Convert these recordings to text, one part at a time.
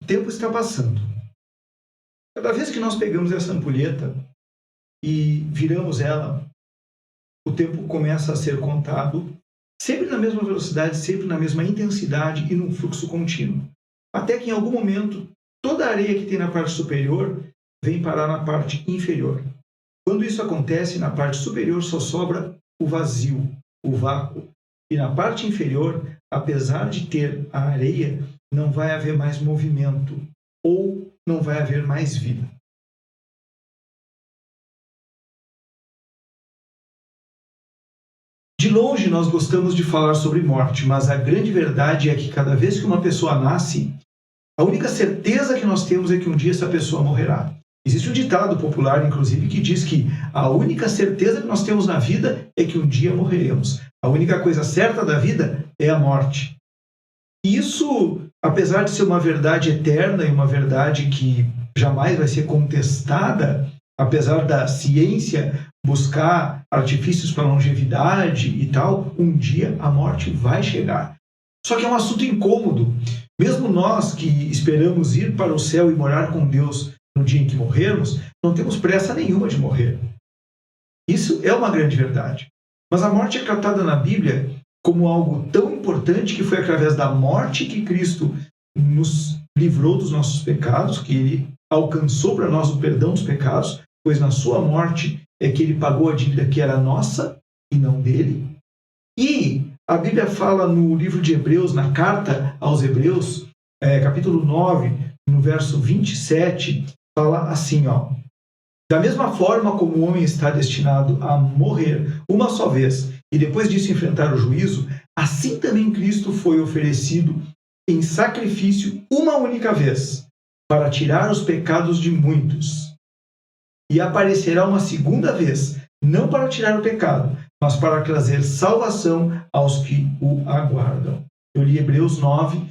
O tempo está passando. Cada vez que nós pegamos essa ampulheta e viramos ela, o tempo começa a ser contado, sempre na mesma velocidade, sempre na mesma intensidade e num fluxo contínuo. Até que em algum momento, toda a areia que tem na parte superior vem parar na parte inferior. Quando isso acontece, na parte superior só sobra o vazio, o vácuo. E na parte inferior, apesar de ter a areia, não vai haver mais movimento ou não vai haver mais vida. De longe nós gostamos de falar sobre morte, mas a grande verdade é que cada vez que uma pessoa nasce, a única certeza que nós temos é que um dia essa pessoa morrerá. Existe um ditado popular, inclusive, que diz que a única certeza que nós temos na vida é que um dia morreremos. A única coisa certa da vida é a morte. E isso, apesar de ser uma verdade eterna e uma verdade que jamais vai ser contestada, apesar da ciência buscar artifícios para longevidade e tal, um dia a morte vai chegar. Só que é um assunto incômodo. Mesmo nós que esperamos ir para o céu e morar com Deus no dia em que morrermos, não temos pressa nenhuma de morrer. Isso é uma grande verdade. Mas a morte é tratada na Bíblia como algo tão importante que foi através da morte que Cristo nos livrou dos nossos pecados, que Ele alcançou para nós o perdão dos pecados, pois na sua morte é que Ele pagou a dívida que era nossa e não dele. E a Bíblia fala no livro de Hebreus, na carta aos Hebreus, capítulo 9, no verso 27, fala assim, ó: da mesma forma como o homem está destinado a morrer uma só vez e depois disso enfrentar o juízo, assim também Cristo foi oferecido em sacrifício uma única vez para tirar os pecados de muitos. E aparecerá uma segunda vez, não para tirar o pecado, mas para trazer salvação aos que o aguardam. Eu li Hebreus 9,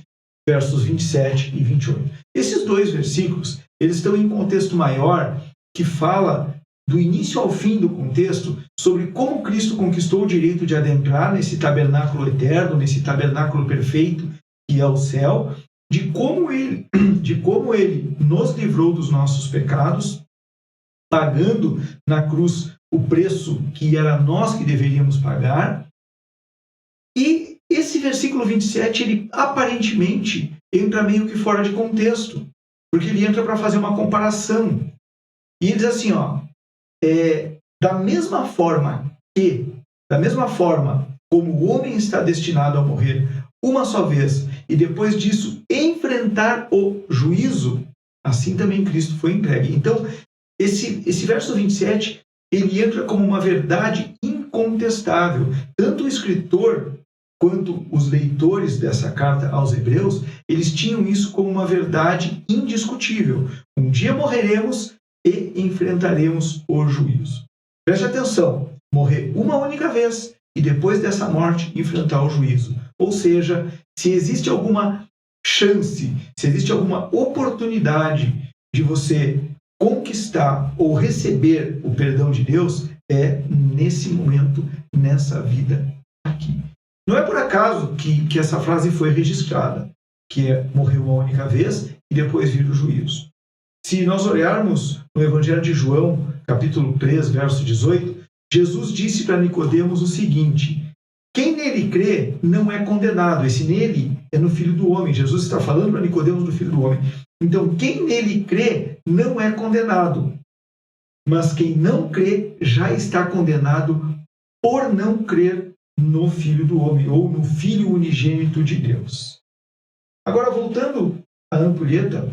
versos 27 e 28. Esses dois versículos, eles estão em contexto maior, que fala do início ao fim do contexto sobre como Cristo conquistou o direito de adentrar nesse tabernáculo eterno, nesse tabernáculo perfeito que é o céu, de como ele nos livrou dos nossos pecados, pagando na cruz o preço que era nós que deveríamos pagar. E esse versículo 27, ele aparentemente entra meio que fora de contexto, porque ele entra para fazer uma comparação. E ele diz assim, ó, da mesma forma como o homem está destinado a morrer uma só vez e depois disso enfrentar o juízo, assim também Cristo foi entregue. Então, esse verso 27, ele entra como uma verdade incontestável. Tanto o escritor quanto os leitores dessa carta aos Hebreus, eles tinham isso como uma verdade indiscutível. Um dia morreremos e enfrentaremos o juízo. Preste atenção, morrer uma única vez e depois dessa morte enfrentar o juízo. Ou seja, se existe alguma chance, se existe alguma oportunidade de você conquistar ou receber o perdão de Deus, é nesse momento, nessa vida aqui. Não é por acaso que essa frase foi registrada, que é morrer uma única vez e depois vir o juízo. Se nós olharmos no Evangelho de João, capítulo 3, verso 18, Jesus disse para Nicodemos o seguinte: quem nele crê não é condenado. Esse nele é no Filho do Homem. Jesus está falando para Nicodemos do Filho do Homem. Então, quem nele crê não é condenado. Mas quem não crê já está condenado por não crer no Filho do Homem, ou no Filho unigênito de Deus. Agora, voltando à ampulheta,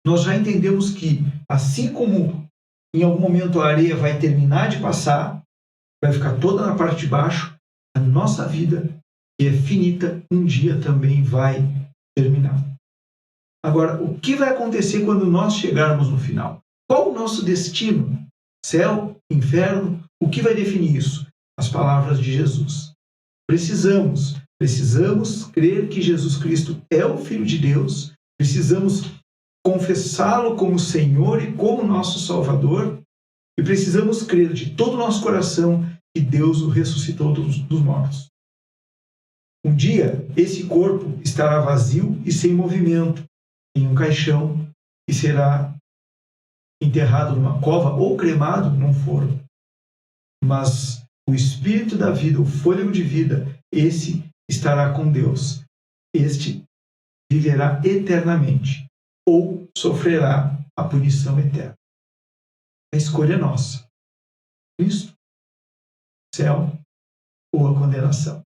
nós já entendemos que, assim como em algum momento a areia vai terminar de passar, vai ficar toda na parte de baixo, a nossa vida, que é finita, um dia também vai terminar. Agora, o que vai acontecer quando nós chegarmos no final? Qual o nosso destino? Céu? Inferno? O que vai definir isso? As palavras de Jesus. Precisamos crer que Jesus Cristo é o Filho de Deus, precisamos confessá-lo como Senhor e como nosso Salvador, e precisamos crer de todo o nosso coração que Deus o ressuscitou dos mortos. Um dia, esse corpo estará vazio e sem movimento, em um caixão e será enterrado numa cova ou cremado num forno. Mas o espírito da vida, o fôlego de vida, esse estará com Deus. Este viverá eternamente ou sofrerá a punição eterna. A escolha é nossa. Cristo, céu ou a condenação.